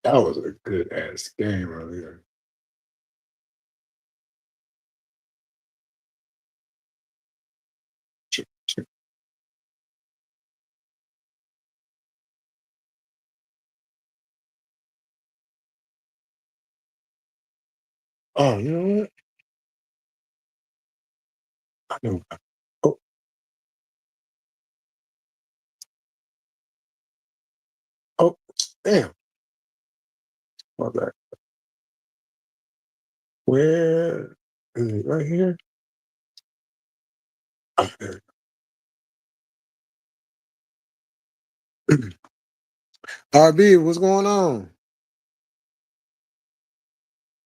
That was a good ass game earlier. Oh, you know what? I know. Oh, oh, damn. My bad. Where is it? Right here? Oh, there. RB, what's going on?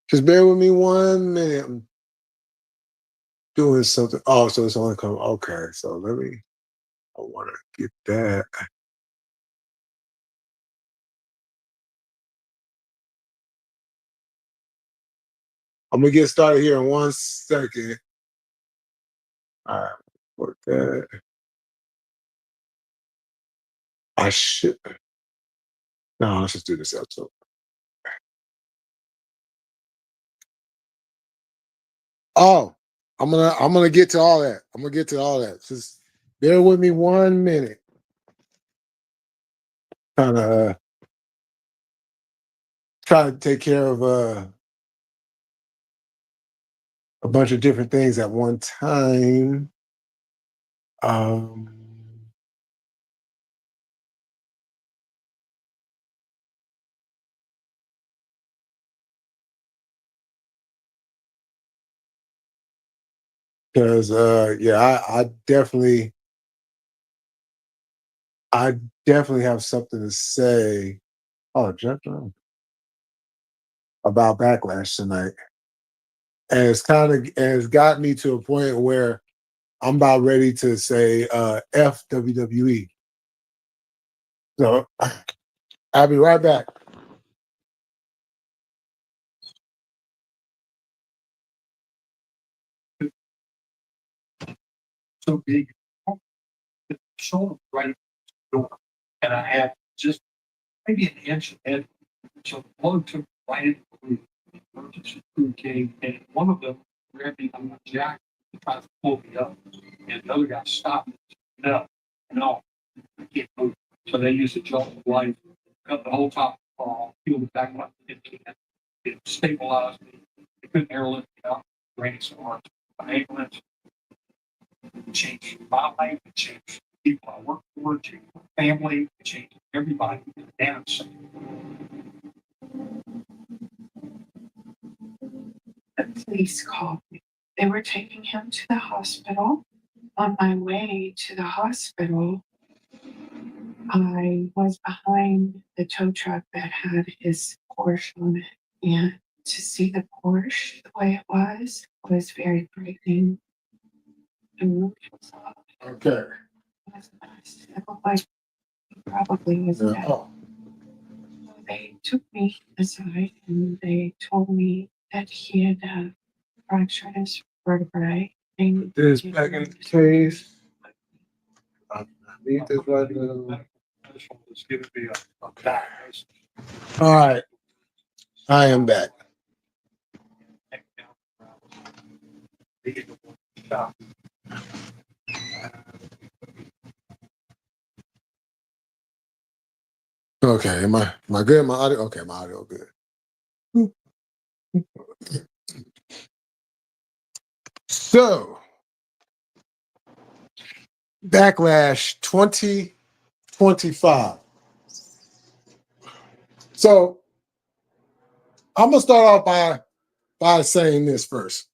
Just bear with me 1 minute. I'm doing something. Oh, so it's only coming. Okay, so let me. I want to get that. I'm gonna get started here in 1 second. All right, work that. I should. No, let's just do this episode. Oh, I'm gonna get to all that. I'm gonna get to all that. Just bear with me 1 minute. Kind of try to take care of a bunch of different things at one time. Um, because yeah, I definitely have something to say. Oh, Jeff Jones, about backlash tonight, and it's got me to a point where I'm about ready to say F WWE. So I'll be right back. So big, shoulder right door, and I had just maybe an inch ahead. So the blow took right into the emergency crew came, and one of them grabbed me on my jacket to try to pull me up, and the other guy stopped me. No, no, I can't move. So they used a jaw of life, cut the whole top off, peeled the back of my head, it stabilized me. They couldn't airlift me out, brain smart, my ambulance. It changed my life, it changed the people I work for, it changed my family, it changed everybody. Dance. The police called me. They were taking him to the hospital. On my way to the hospital, I was behind the tow truck that had his Porsche on it. And to see the Porsche the way it was very frightening. The roof was off. Okay. It was nice. It looked like he probably was dead. So they took me aside and they told me that he had fractured his vertebrae. Put this back in the case. I need this right now. Okay. All right. I am back. Okay, am I good? My audio? Okay, my audio good. So, Backlash 2025. So, I'm gonna start off by saying this first.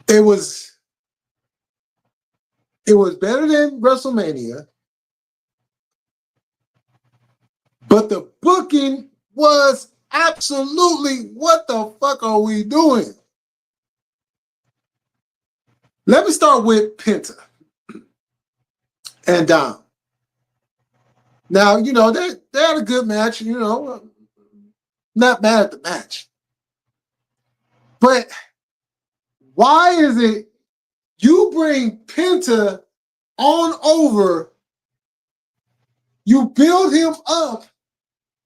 It was better than WrestleMania, but the booking was absolutely what the fuck are we doing? Let me start with Penta and Dom. Now, they had a good match, not mad at the match. But why is it You bring Penta on over. You build him up.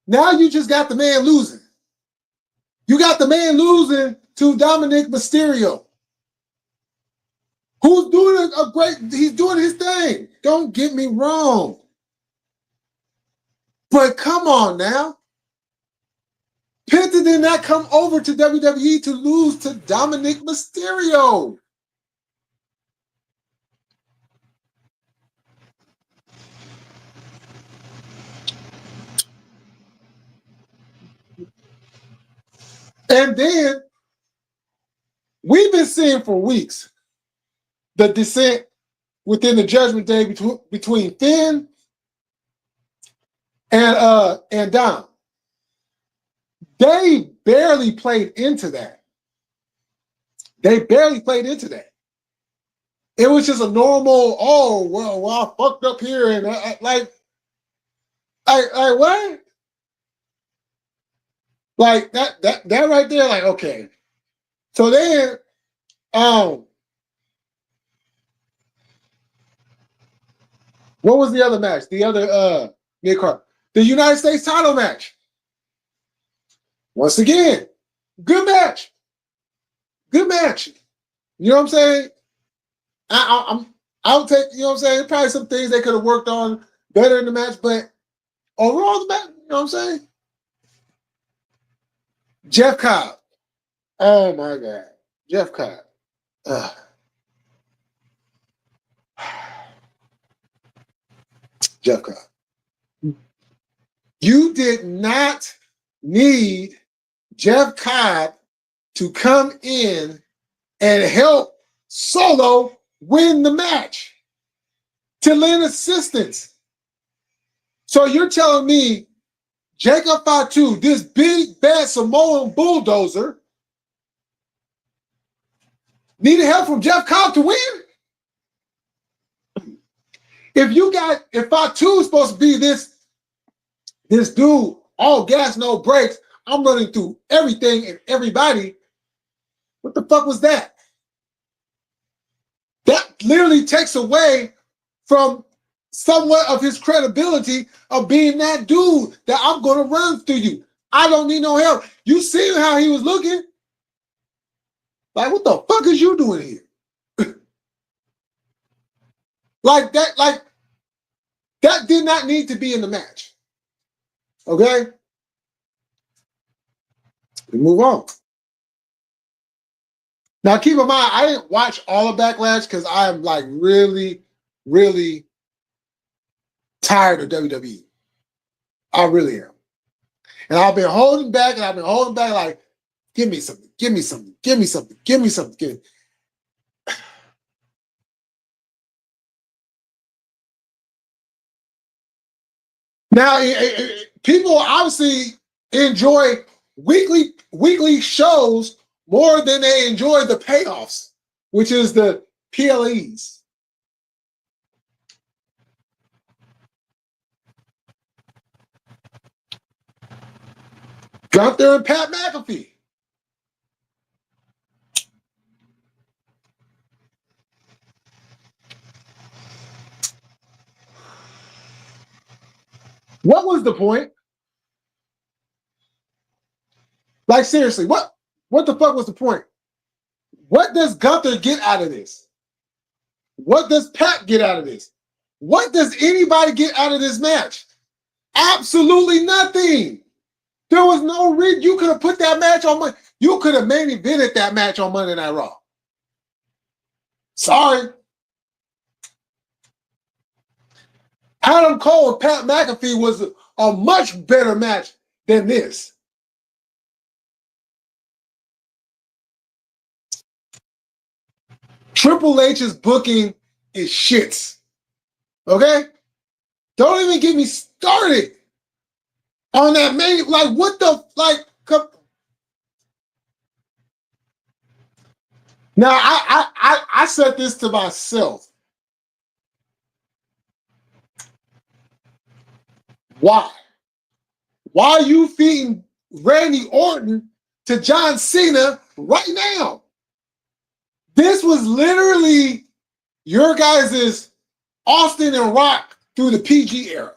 Now you just got the man losing. You got the man losing to Dominic Mysterio, who's doing he's doing his thing. Don't get me wrong. But come on now. Penta did not come over to WWE to lose to Dominic Mysterio. And then we've been seeing for weeks the descent within the Judgment Day between Finn and Dom. They barely played into that. It was just a normal, oh, well, I fucked up here. And like what? Like that right there, like, okay. So then, what was the other match? The other mid-card. The United States title match. Once again, good match. Good match. You know what I'm saying? I'll take, you know what I'm saying? Probably some things they could have worked on better in the match, but overall the match, you know what I'm saying? Jeff Cobb. Oh my God. Jeff Cobb. Jeff Cobb. You did not need Jeff Cobb to come in and help Solo win the match, to lend assistance. So you're telling me Jacob Fatu, this big bad Samoan bulldozer, needed help from Jeff Cobb to win? If Fatu is supposed to be this dude, all gas, no brakes, I'm running through everything and everybody, what the fuck was that? That literally takes away from somewhat of his credibility of being that dude that I'm going to run through you. I don't need no help. You see how he was looking? Like, what the fuck is you doing here? like that did not need to be in the match. Okay? We move on. Now, keep in mind, I didn't watch all of Backlash because I am like really, really tired of WWE. I really am. And I've been holding back like, give me something. Now, people obviously enjoy weekly shows more than they enjoy the payoffs, which is the PLEs. Gunther and Pat McAfee. What was the point? Like, seriously, what the fuck was the point? What does Gunther get out of this? What does Pat get out of this? What does anybody get out of this match? Absolutely nothing. There was no reason. You could have put that match on you could have main evented that match on Monday Night Raw. Sorry. Adam Cole and Pat McAfee was a much better match than this. Triple H's booking is shits. Okay? Don't even get me started on that main. Like, what the, like, now I said this to myself. Why? Why are you feeding Randy Orton to John Cena right now? This was literally your guys is Austin and Rock through the PG era.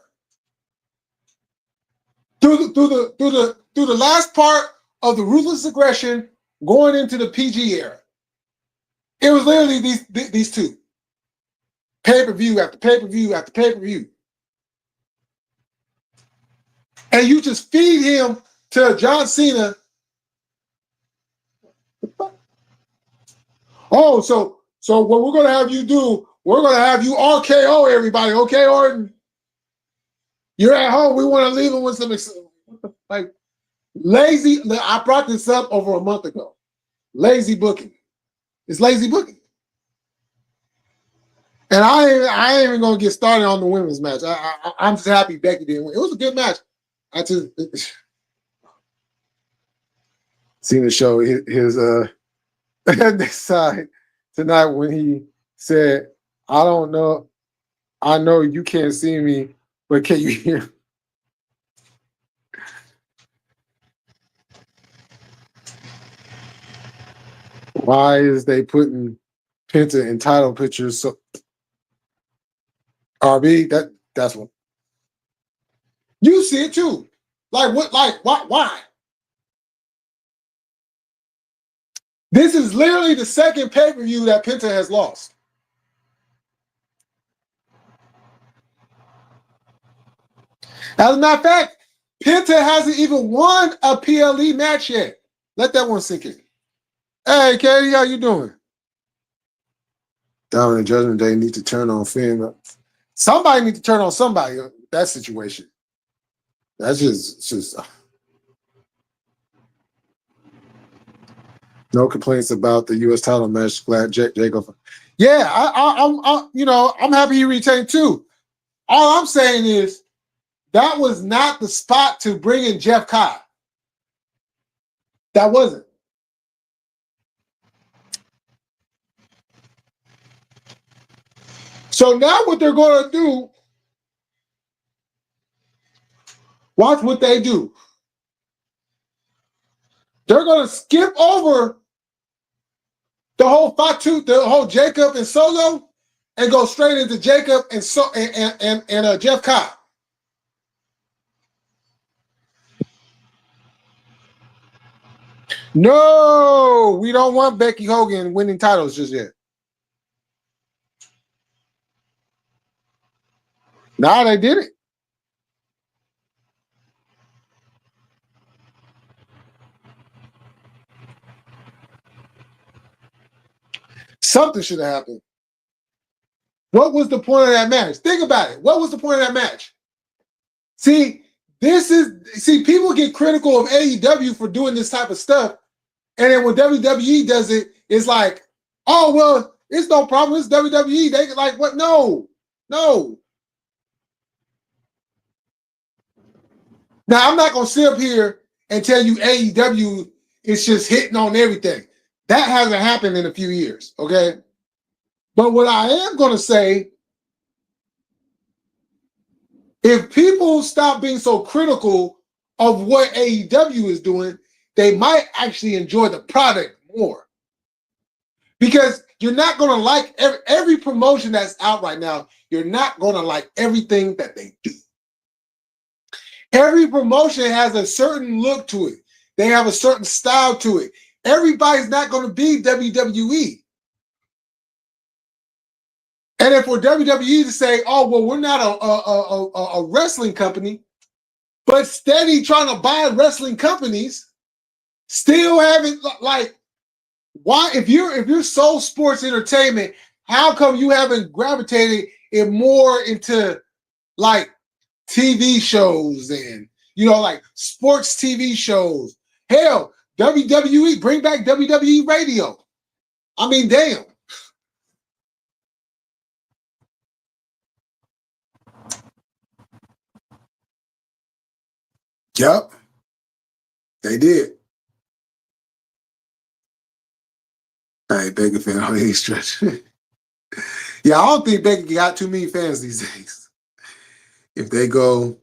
Through the last part of the Ruthless Aggression going into the PG era. It was literally these two. Pay-per-view after pay-per-view after pay-per-view. And you just feed him to John Cena. Oh, so what we're gonna have you do, we're gonna have you RKO everybody, okay, Orton? You're at home. We want to leave him with some like lazy. I brought this up over a month ago. Lazy booking. It's lazy booking. And I ain't even gonna get started on the women's match. I'm just happy Becky didn't win. It was a good match. I just seen the show his this side tonight when he said, "I don't know. I know you can't see me, but can you hear?" Why is they putting Penta in title pictures? So RB, that's what you see it too. Like what? Like why? This is literally the second pay-per-view that Penta has lost. As a matter of fact, Penta hasn't even won a PLE match yet. Let that one sink in. Hey, Katie, how you doing? Dominant Judgment Day need to turn on Finn. Somebody need to turn on somebody in that situation. That's just no complaints about the U.S. title match. Glad Jacob. Yeah, I'm happy he retained too. All I'm saying is that was not the spot to bring in Jeff Cobb. That wasn't. So now what they're going to do, watch what they do. They're going to skip over the whole Fatu, the whole Jacob and Solo, and go straight into Jacob and Jeff Cobb. No, we don't want Becky Hogan winning titles just yet. Nah, they did it. Something should have happened. What was the point of that match? Think about it. What was the point of that match? See, people get critical of AEW for doing this type of stuff. And then when WWE does it, it's like, oh, well, it's no problem. It's WWE. They like, what? No. Now, I'm not going to sit up here and tell you AEW is just hitting on everything. That hasn't happened in a few years, okay? But what I am going to say, if people stop being so critical of what AEW is doing, they might actually enjoy the product more. Because you're not going to like every promotion that's out right now, you're not going to like everything that they do. Every promotion has a certain look to it. They have a certain style to it. Everybody's not going to be WWE. And if for WWE to say, oh, well, we're not a wrestling company, but steady trying to buy wrestling companies, still haven't, like, why, if you're so sports entertainment, how come you haven't gravitated it more into like TV shows and, like sports TV shows? Hell, WWE, bring back WWE radio. I mean, damn. Yep, they did. Hey, Becky fan on any stretch. Yeah, I don't think Becky got too many fans these days. If they go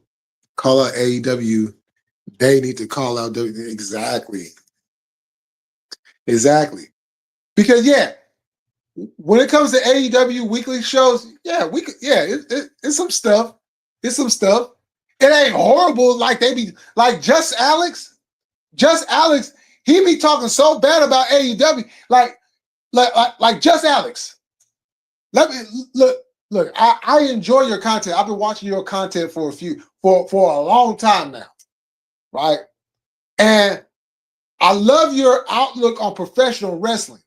call out AEW, they need to call out WWE. Exactly. Because, yeah, when it comes to AEW weekly shows, yeah, it's some stuff. It's some stuff. It ain't horrible like they be like Just Alex. Just Alex, he be talking so bad about AEW, like Just Alex. Let me look. I enjoy your content. I've been watching your content for a long time now, right? And I love your outlook on professional wrestling.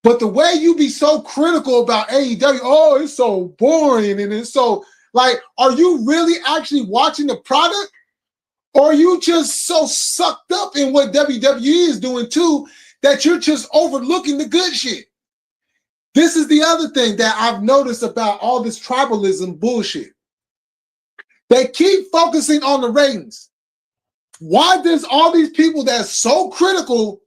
But the way you be so critical about AEW, oh, it's so boring and it's so like, are you really actually watching the product? Or are you just so sucked up in what WWE is doing too that you're just overlooking the good shit? This is the other thing that I've noticed about all this tribalism bullshit. They keep focusing on the ratings. Why does all these people that's so critical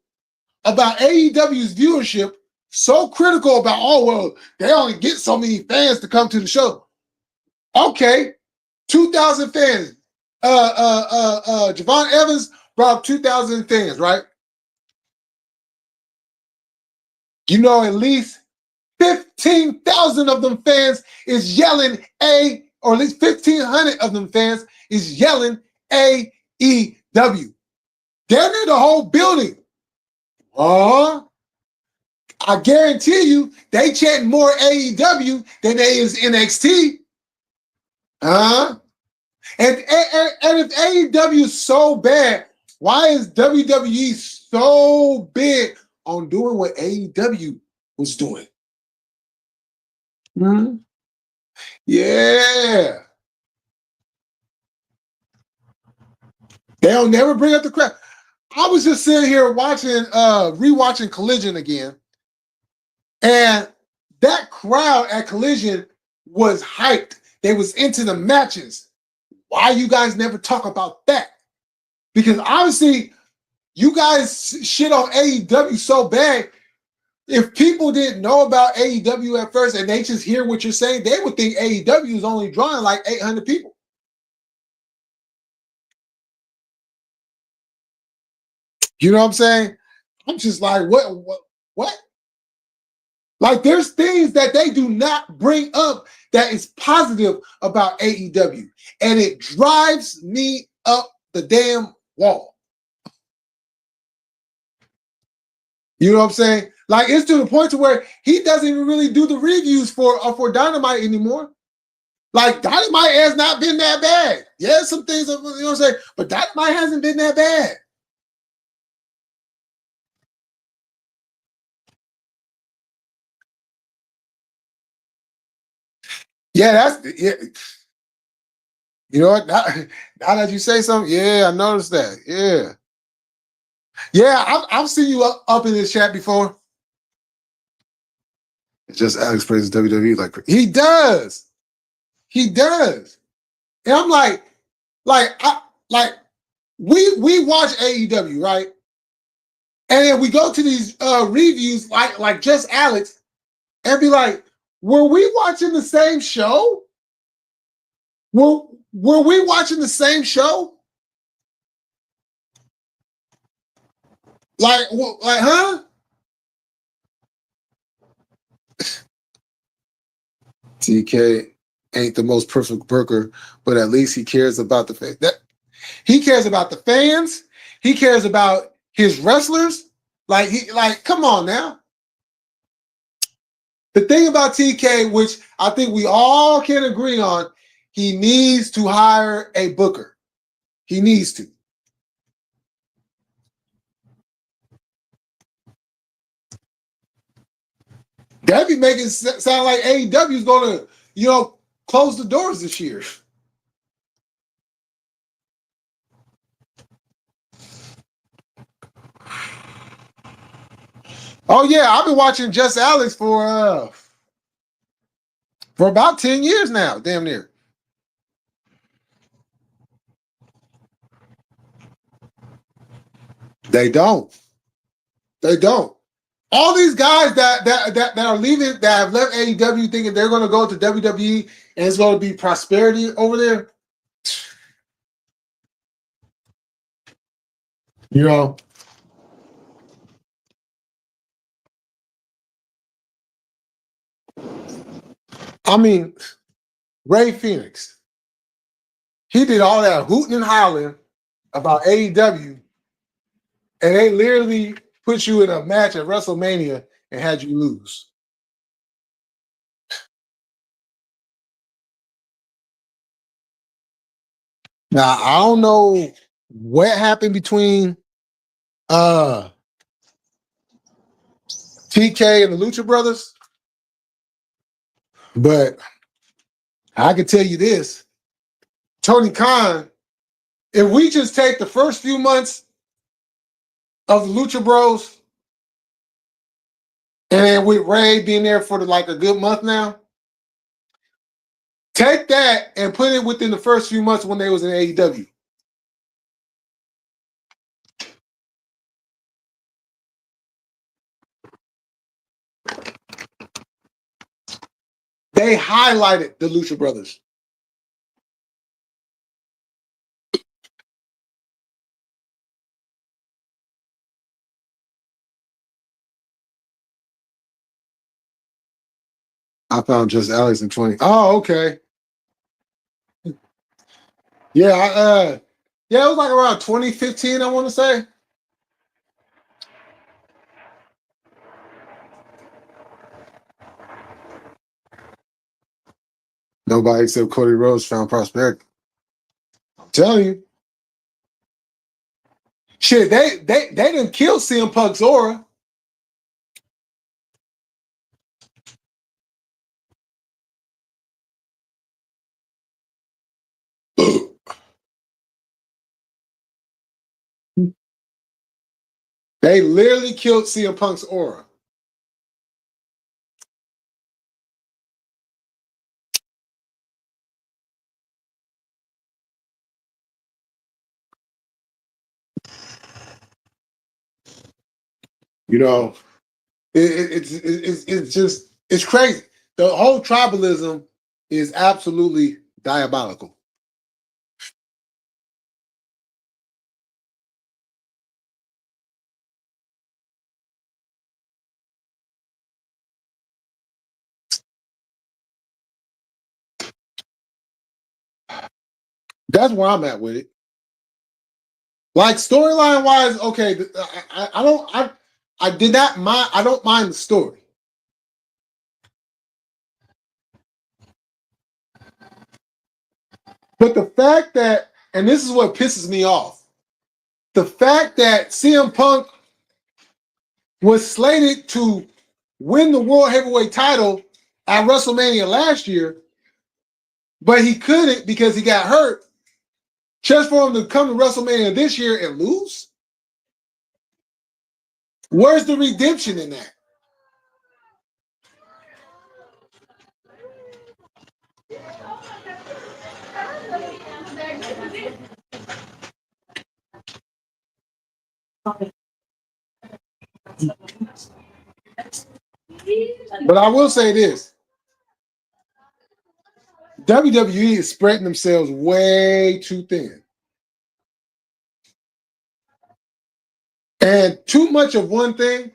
about AEW's viewership, so critical about, oh, well, they only get so many fans to come to the show. Okay, 2,000 fans. Javon Evans brought up 2,000 fans, right? You know, at least 15,000 of them fans is yelling or at least 1,500 of them fans is yelling AEW. They're near the whole building. I guarantee you, they chant more AEW than they is NXT. And if AEW is so bad, why is WWE so big on doing what AEW was doing? Yeah. They'll never bring up the crap. I was just sitting here rewatching Collision again. And that crowd at Collision was hyped. They was into the matches. Why you guys never talk about that? Because obviously, you guys shit on AEW so bad. If people didn't know about AEW at first and they just hear what you're saying, they would think AEW is only drawing like 800 people. You know what I'm saying? I'm just like, what? Like, there's things that they do not bring up that is positive about AEW, and it drives me up the damn wall. You know what I'm saying? Like, it's to the point to where he doesn't even really do the reviews for Dynamite anymore. Like, Dynamite has not been that bad. Yeah, some things, you know what I'm saying? But Dynamite hasn't been that bad. Yeah, yeah. You know what? Now that you say something, yeah, I noticed that. Yeah. Yeah, I've seen you up in this chat before. It's just Alex praises WWE like he does. He does. And I'm like we watch AEW, right? And then we go to these reviews like just Alex and be like, were we watching the same show? Were we watching the same show? Like, huh? TK ain't the most perfect worker, but at least he cares about the fact that he cares about the fans. He cares about his wrestlers. Come on now. The thing about TK, which I think we all can agree on, he needs to hire a booker. He needs to. That'd be making it sound like AEW is going to, close the doors this year. Oh yeah, I've been watching Just Alex for about 10 years now, damn near. They don't. They don't. All these guys that are leaving, that have left AEW thinking they're going to go to WWE and it's going to be prosperity over there. You know, I mean, Ray Phoenix. He did all that hooting and hollering about AEW, and they literally put you in a match at WrestleMania and had you lose. Now, I don't know what happened between TK and the Lucha Brothers, but I can tell you this. Tony Khan, if we just take the first few months of the Lucha Bros, and then with Ray being there for like a good month now, take that and put it within the first few months when they was in AEW. They highlighted the Lucha Brothers. I found just Alex in 20. Oh, okay. Yeah, yeah, it was like around 2015, I want to say. Nobody except Cody Rhodes found prosperity. I'm telling you. Shit, they didn't kill CM Punk's aura. They literally killed CM Punk's aura. You know, it's just it's crazy. The whole tribalism is absolutely diabolical. That's where I'm at with it. Like storyline wise, okay, I did not mind. I don't mind the story. But the fact that, and this is what pisses me off, the fact that CM Punk was slated to win the World Heavyweight title at WrestleMania last year, but he couldn't because he got hurt, just for him to come to WrestleMania this year and lose? Where's the redemption in that? But I will say this. WWE is spreading themselves way too thin. And too much of one thing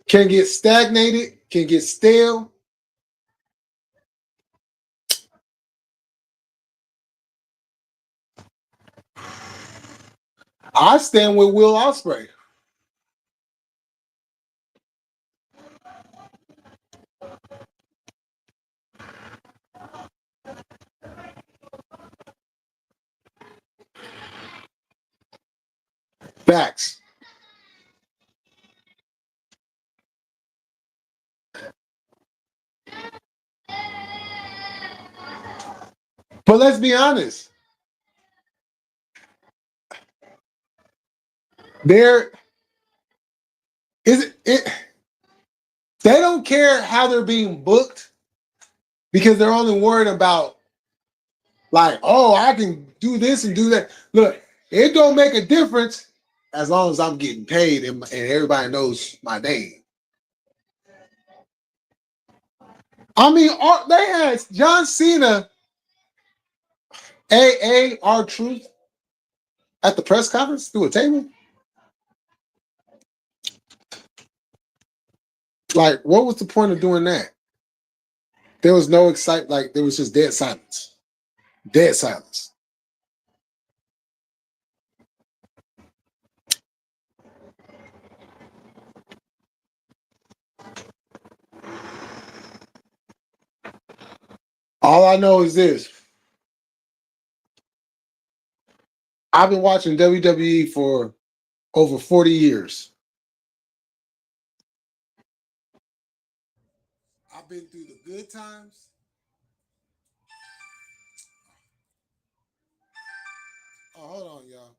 can get stagnated, can get stale. I stand with Will Ospreay. Facts. But let's be honest. There is it. They don't care how they're being booked because they're only worried about like, oh, I can do this and do that. Look, it don't make a difference as long as I'm getting paid and everybody knows my name. I mean, they had John Cena, R-Truth at the press conference through a table. Like, what was the point of doing that? There was no excitement. Like there was just dead silence. Dead silence. All I know is this. I've been watching WWE for over 40 years. I've been through the good times. Oh, hold on, y'all.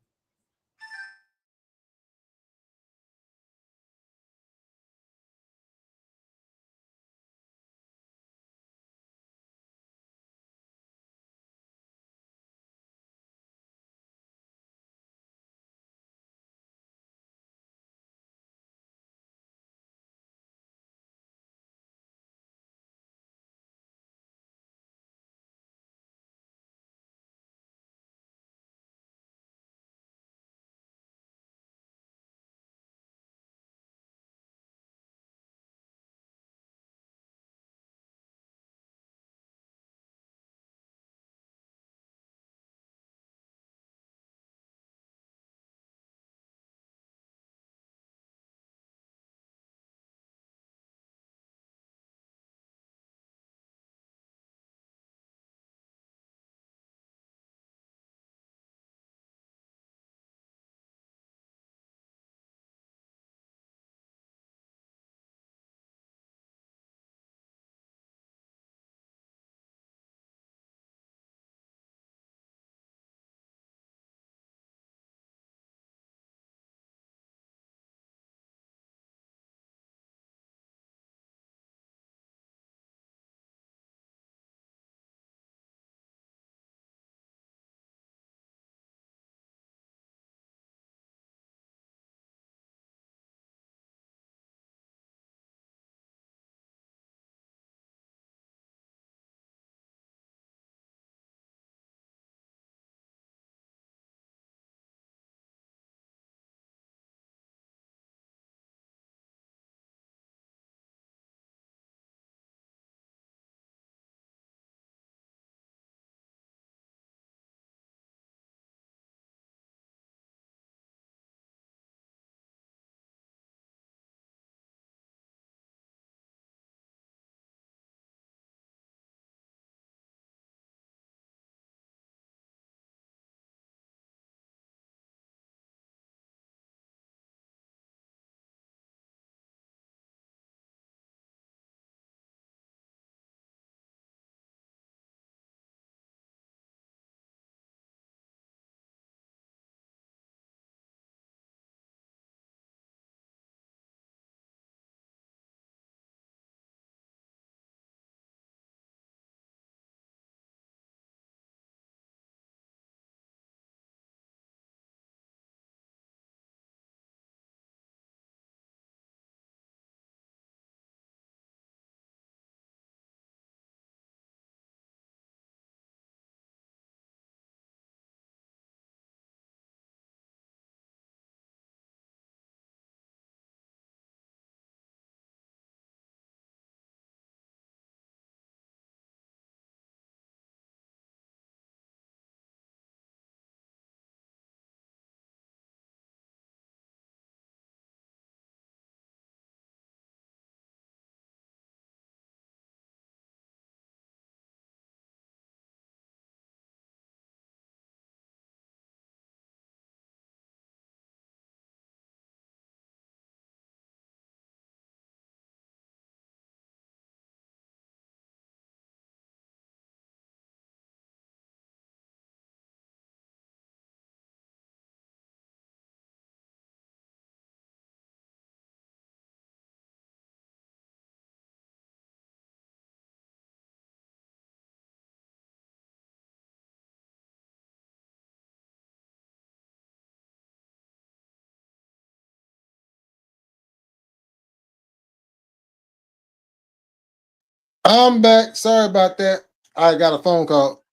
I'm back. Sorry about that. I got a phone call.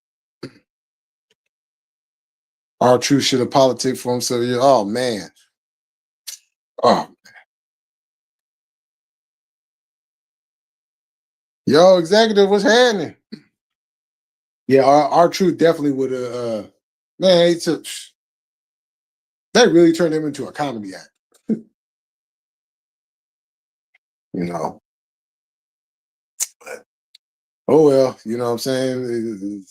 R-Truth should have politic for himself. Oh man. Oh Yo, executive, what's happening? Yeah, our truth definitely would have. Man, they really turned him into a comedy act. You know. But, oh well, you know what I'm saying?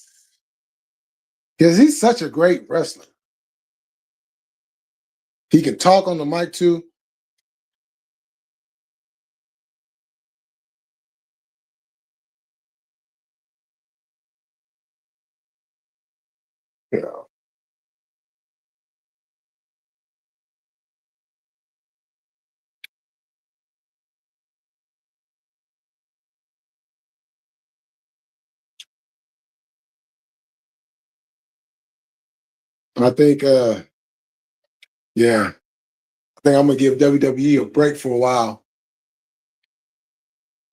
Because he's such a great wrestler. He can talk on the mic too. Yeah. I think yeah, I think I'm gonna give WWE a break for a while.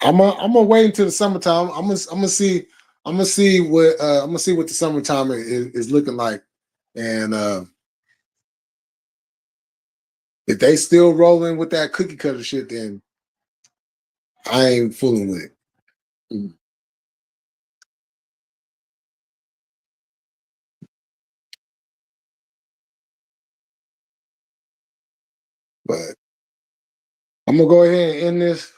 I'm gonna wait until the summertime. I'm gonna see what the summertime is looking like. And if they still rolling with that cookie cutter shit, then I ain't fooling with it. Mm. But I'm gonna go ahead and end this.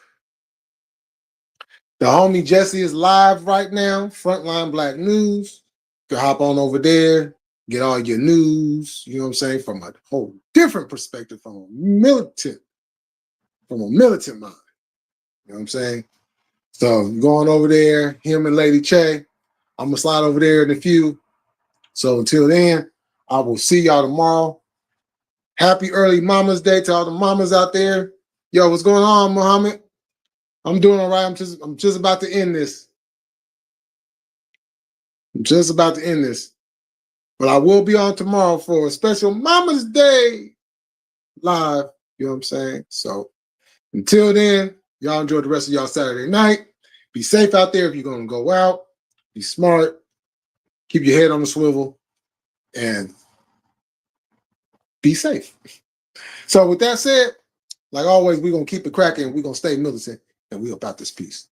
The homie Jesse is live right now. Frontline Black News. You can hop on over there, get all your news. You know what I'm saying, from a whole different perspective, from a militant mind. You know what I'm saying. So going over there, him and Lady Che. I'm gonna slide over there in a few. So until then, I will see y'all tomorrow. Happy early Mama's Day to all the mamas out there. Yo, what's going on, Muhammad? I'm doing all right. I'm just about to end this. I'm just about to end this. But I will be on tomorrow for a special Mama's Day live. You know what I'm saying? So until then, y'all enjoy the rest of y'all Saturday night. Be safe out there if you're going to go out. Be smart. Keep your head on the swivel. And be safe. So with that said, like always, we're going to keep it cracking. We're going to stay militant. And we about this piece.